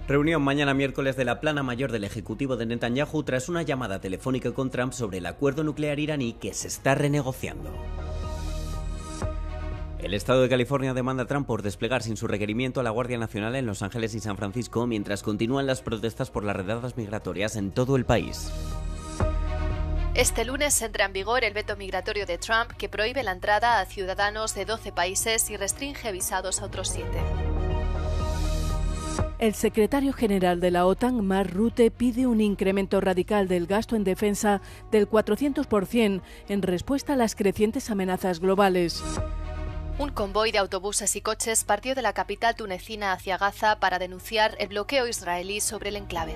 Reunión mañana miércoles de la plana mayor del Ejecutivo de Netanyahu tras una llamada telefónica con Trump sobre el acuerdo nuclear iraní que se está renegociando. El estado de California demanda a Trump por desplegar sin su requerimiento a la Guardia Nacional en Los Ángeles y San Francisco mientras continúan las protestas por las redadas migratorias en todo el país. Este lunes entra en vigor el veto migratorio de Trump que prohíbe la entrada a ciudadanos de 12 países y restringe visados a otros 7. El secretario general de la OTAN, Mark Rutte, pide un incremento radical del gasto en defensa del 400% en respuesta a las crecientes amenazas globales. Un convoy de autobuses y coches partió de la capital tunecina hacia Gaza para denunciar el bloqueo israelí sobre el enclave.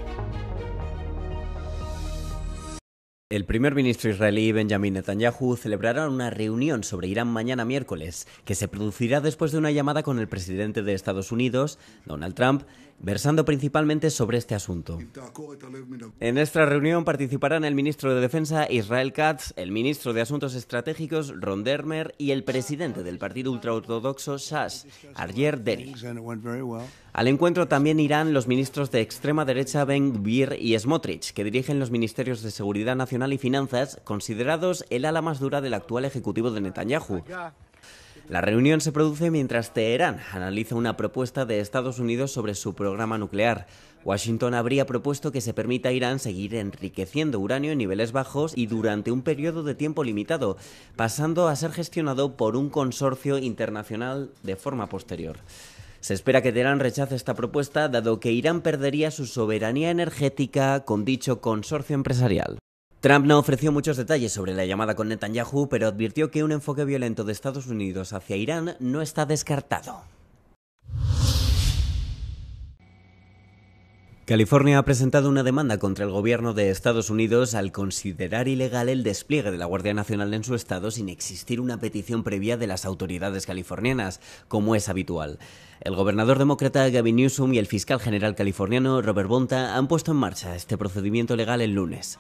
El primer ministro israelí Benjamin Netanyahu celebrará una reunión sobre Irán mañana miércoles, que se producirá después de una llamada con el presidente de Estados Unidos, Donald Trump, versando principalmente sobre este asunto. En esta reunión participarán el ministro de Defensa Israel Katz, el ministro de Asuntos Estratégicos Ron Dermer y el presidente del partido ultraortodoxo Shas, Aryeh Deri. Al encuentro también irán los ministros de extrema derecha Ben Gvir y Smotrich, que dirigen los ministerios de Seguridad Nacional y Finanzas, considerados el ala más dura del actual ejecutivo de Netanyahu. La reunión se produce mientras Teherán analiza una propuesta de Estados Unidos sobre su programa nuclear. Washington habría propuesto que se permita a Irán seguir enriqueciendo uranio en niveles bajos y durante un periodo de tiempo limitado, pasando a ser gestionado por un consorcio internacional de forma posterior. Se espera que Teherán rechace esta propuesta, dado que Irán perdería su soberanía energética con dicho consorcio empresarial. Trump no ofreció muchos detalles sobre la llamada con Netanyahu, pero advirtió que un enfoque violento de Estados Unidos hacia Irán no está descartado. California ha presentado una demanda contra el gobierno de Estados Unidos al considerar ilegal el despliegue de la Guardia Nacional en su estado sin existir una petición previa de las autoridades californianas, como es habitual. El gobernador demócrata Gavin Newsom y el fiscal general californiano Robert Bonta han puesto en marcha este procedimiento legal el lunes.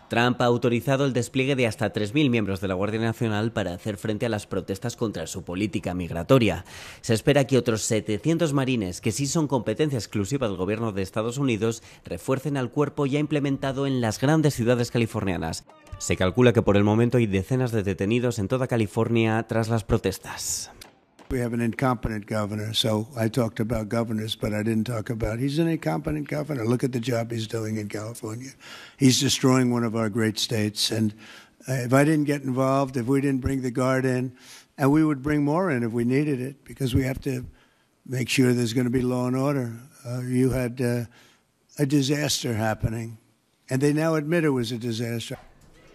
Trump ha autorizado el despliegue de hasta 3.000 miembros de la Guardia Nacional para hacer frente a las protestas contra su política migratoria. Se espera que otros 700 marines, que sí son competencia exclusiva del gobierno de Estados Unidos, refuercen al cuerpo ya implementado en las grandes ciudades californianas. Se calcula que por el momento hay decenas de detenidos en toda California tras las protestas. We have an incompetent governor, so I talked about governors, but I didn't talk about he's an incompetent governor. Look at the job he's doing in California. He's destroying one of our great states, and if I didn't get involved, if we didn't bring the Guard in, and we would bring more in if we needed it, because we have to make sure there's going to be law and order. You had a disaster happening, and they now admit it was a disaster.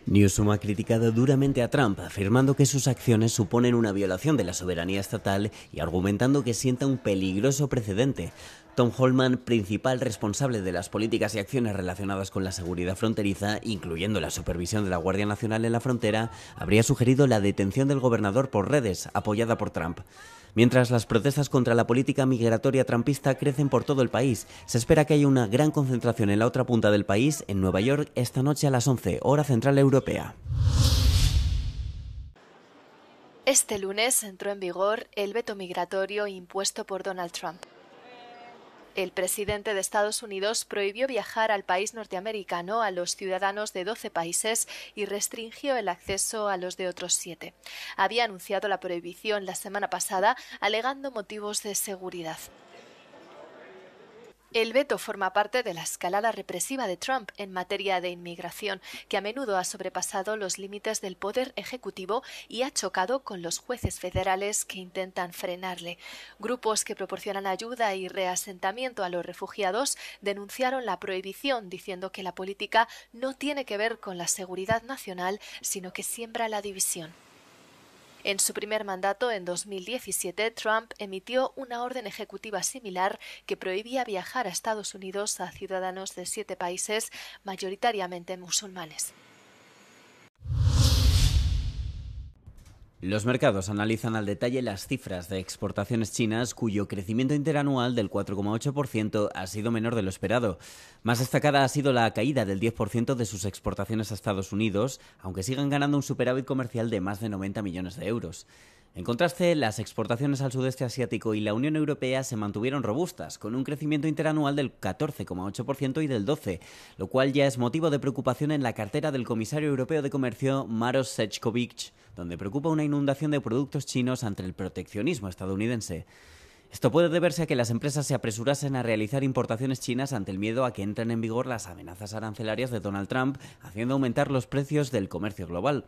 Newsom ha criticado duramente a Trump, afirmando que sus acciones suponen una violación de la soberanía estatal y argumentando que sienta un peligroso precedente. Tom Homan, principal responsable de las políticas y acciones relacionadas con la seguridad fronteriza, incluyendo la supervisión de la Guardia Nacional en la frontera, habría sugerido la detención del gobernador por redes, apoyada por Trump. Mientras las protestas contra la política migratoria trumpista crecen por todo el país, se espera que haya una gran concentración en la otra punta del país, en Nueva York, esta noche a las 11, hora central europea. Este lunes entró en vigor el veto migratorio impuesto por Donald Trump. El presidente de Estados Unidos prohibió viajar al país norteamericano a los ciudadanos de 12 países y restringió el acceso a los de otros 7. Había anunciado la prohibición la semana pasada, alegando motivos de seguridad. El veto forma parte de la escalada represiva de Trump en materia de inmigración, que a menudo ha sobrepasado los límites del poder ejecutivo y ha chocado con los jueces federales que intentan frenarle. Grupos que proporcionan ayuda y reasentamiento a los refugiados denunciaron la prohibición, diciendo que la política no tiene que ver con la seguridad nacional, sino que siembra la división. En su primer mandato, en 2017, Trump emitió una orden ejecutiva similar que prohibía viajar a Estados Unidos a ciudadanos de 7 países, mayoritariamente musulmanes. Los mercados analizan al detalle las cifras de exportaciones chinas, cuyo crecimiento interanual del 4,8% ha sido menor de lo esperado. Más destacada ha sido la caída del 10% de sus exportaciones a Estados Unidos, aunque sigan ganando un superávit comercial de más de 90 millones de euros. En contraste, las exportaciones al sudeste asiático y la Unión Europea se mantuvieron robustas, con un crecimiento interanual del 14,8% y del 12%, lo cual ya es motivo de preocupación en la cartera del comisario europeo de Comercio, Maroš Šefčovič, donde preocupa una inundación de productos chinos ante el proteccionismo estadounidense. Esto puede deberse a que las empresas se apresurasen a realizar importaciones chinas ante el miedo a que entren en vigor las amenazas arancelarias de Donald Trump, haciendo aumentar los precios del comercio global.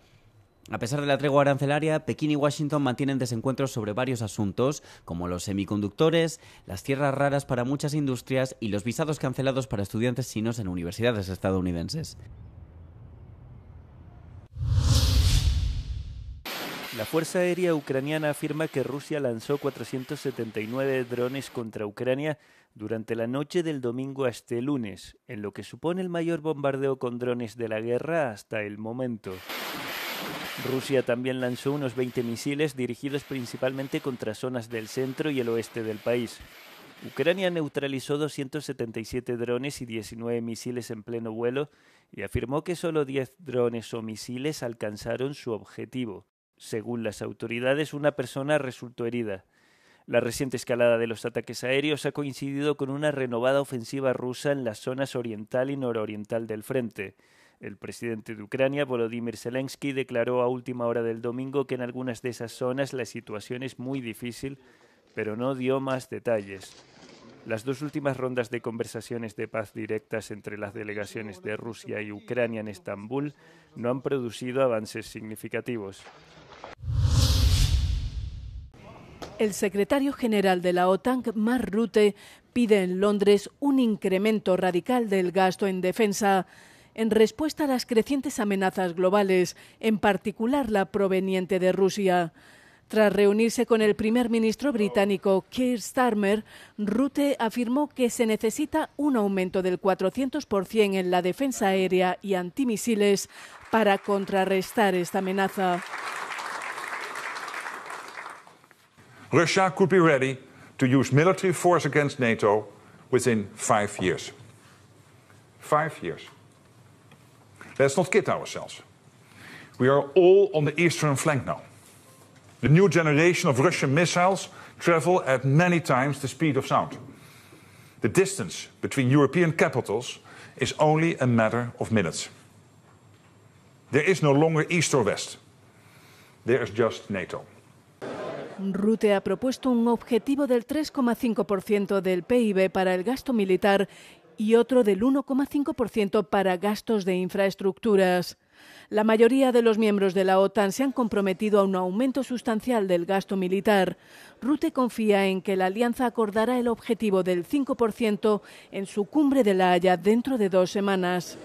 A pesar de la tregua arancelaria, Pekín y Washington mantienen desencuentros sobre varios asuntos, como los semiconductores, las tierras raras para muchas industrias y los visados cancelados para estudiantes chinos en universidades estadounidenses. La Fuerza Aérea Ucraniana afirma que Rusia lanzó 479 drones contra Ucrania durante la noche del domingo a este lunes, en lo que supone el mayor bombardeo con drones de la guerra hasta el momento. Rusia también lanzó unos 20 misiles dirigidos principalmente contra zonas del centro y el oeste del país. Ucrania neutralizó 277 drones y 19 misiles en pleno vuelo y afirmó que solo 10 drones o misiles alcanzaron su objetivo. Según las autoridades, una persona resultó herida. La reciente escalada de los ataques aéreos ha coincidido con una renovada ofensiva rusa en las zonas oriental y nororiental del frente. El presidente de Ucrania, Volodymyr Zelensky, declaró a última hora del domingo que en algunas de esas zonas la situación es muy difícil, pero no dio más detalles. Las dos últimas rondas de conversaciones de paz directas entre las delegaciones de Rusia y Ucrania en Estambul no han producido avances significativos. El secretario general de la OTAN, Mark Rutte, pide en Londres un incremento radical del gasto en defensa en respuesta a las crecientes amenazas globales, en particular la proveniente de Rusia. Tras reunirse con el primer ministro británico Keir Starmer, Rutte afirmó que se necesita un aumento del 400% en la defensa aérea y antimisiles para contrarrestar esta amenaza. Russia could be ready to use military force against NATO within 5 years. 5 years. Let's not kid ourselves. We are all on the eastern flank now. The new generation of Russian missiles travel at many times the speed of sound. The distance between European capitals is only a matter of minutes. There is no longer east or west. There is just NATO. Rutte ha propuesto un objetivo del 3,5% del PIB para el gasto militar y otro del 1,5% para gastos de infraestructuras. La mayoría de los miembros de la OTAN se han comprometido a un aumento sustancial del gasto militar. Rutte confía en que la alianza acordará el objetivo del 5% en su cumbre de La Haya dentro de 2 semanas.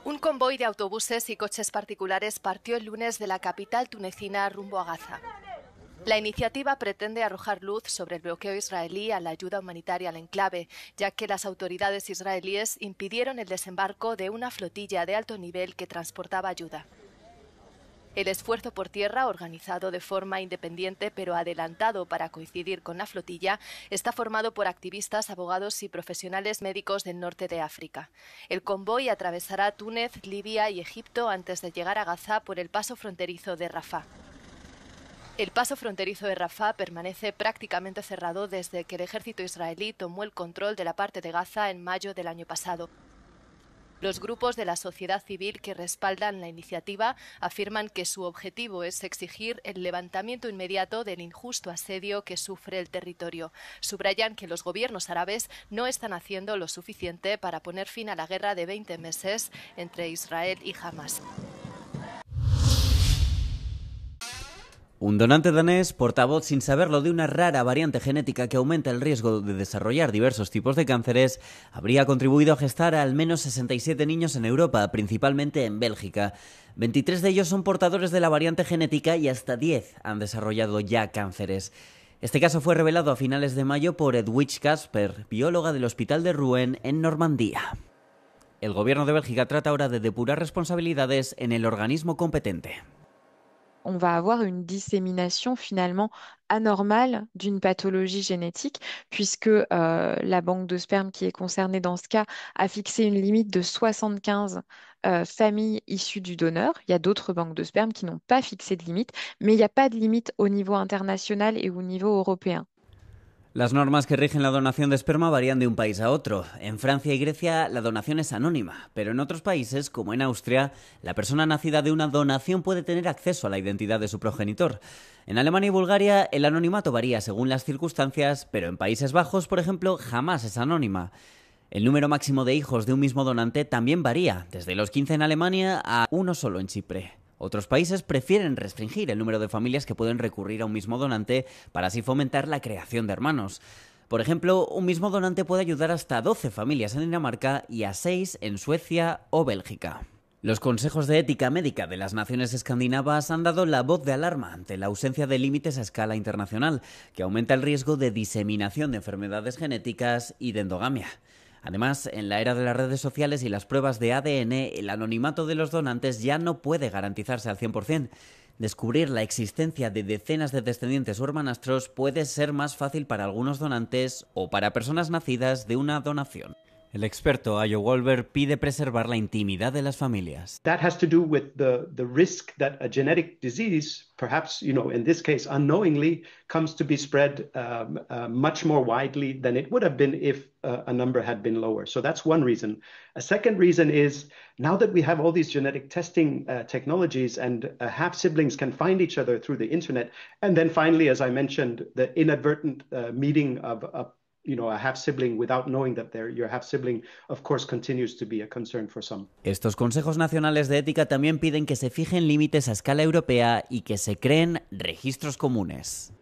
Un convoy de autobuses y coches particulares partió el lunes de la capital tunecina rumbo a Gaza. La iniciativa pretende arrojar luz sobre el bloqueo israelí a la ayuda humanitaria al enclave, ya que las autoridades israelíes impidieron el desembarco de una flotilla de alto nivel que transportaba ayuda. El esfuerzo por tierra, organizado de forma independiente pero adelantado para coincidir con la flotilla, está formado por activistas, abogados y profesionales médicos del norte de África. El convoy atravesará Túnez, Libia y Egipto antes de llegar a Gaza por el paso fronterizo de Rafah. El paso fronterizo de Rafah permanece prácticamente cerrado desde que el ejército israelí tomó el control de la parte de Gaza en mayo del año pasado. Los grupos de la sociedad civil que respaldan la iniciativa afirman que su objetivo es exigir el levantamiento inmediato del injusto asedio que sufre el territorio. Subrayan que los gobiernos árabes no están haciendo lo suficiente para poner fin a la guerra de 20 meses entre Israel y Hamas. Un donante danés, portavoz sin saberlo de una rara variante genética que aumenta el riesgo de desarrollar diversos tipos de cánceres, habría contribuido a gestar a al menos 67 niños en Europa, principalmente en Bélgica. 23 de ellos son portadores de la variante genética y hasta 10 han desarrollado ya cánceres. Este caso fue revelado a finales de mayo por Edwige Casper, bióloga del Hospital de Rouen en Normandía. El gobierno de Bélgica trata ahora de depurar responsabilidades en el organismo competente. On va avoir une dissémination finalement anormale d'une pathologie génétique, puisque la banque de sperme qui est concernée dans ce cas a fixé une limite de 75 famille issue du donneur. Il y a d'autres banques de sperme qui n'ont pas fixé de limite, mais il n'y a pas de limite au niveau international et au niveau européen. Las normas que rigen la donación de esperma varían de un país a otro. En Francia y Grecia la donación es anónima, pero en otros países, como en Austria, la persona nacida de una donación puede tener acceso a la identidad de su progenitor. En Alemania y Bulgaria el anonimato varía según las circunstancias, pero en Países Bajos, por ejemplo, jamás es anónima. El número máximo de hijos de un mismo donante también varía, desde los 15 en Alemania a uno solo en Chipre. Otros países prefieren restringir el número de familias que pueden recurrir a un mismo donante para así fomentar la creación de hermanos. Por ejemplo, un mismo donante puede ayudar hasta 12 familias en Dinamarca y a 6 en Suecia o Bélgica. Los consejos de ética médica de las naciones escandinavas han dado la voz de alarma ante la ausencia de límites a escala internacional, que aumenta el riesgo de diseminación de enfermedades genéticas y de endogamia. Además, en la era de las redes sociales y las pruebas de ADN, el anonimato de los donantes ya no puede garantizarse al 100%. Descubrir la existencia de decenas de descendientes o hermanastros puede ser más fácil para algunos donantes o para personas nacidas de una donación. El experto Ayo Wolver pide preservar la intimidad de las familias. That has to do with the risk that a genetic disease, perhaps, in this case, unknowingly, comes to be spread much more widely than it would have been if a number had been lower. So that's one reason. A second reason is now that we have all these genetic testing technologies and half-siblings can find each other through the internet. And then finally, as I mentioned, the inadvertent meeting of a half-sibling without knowing that they're your half-sibling, of course, continues to be a concern for some. Estos consejos nacionales de ética también piden que se fijen límites a escala europea y que se creen registros comunes.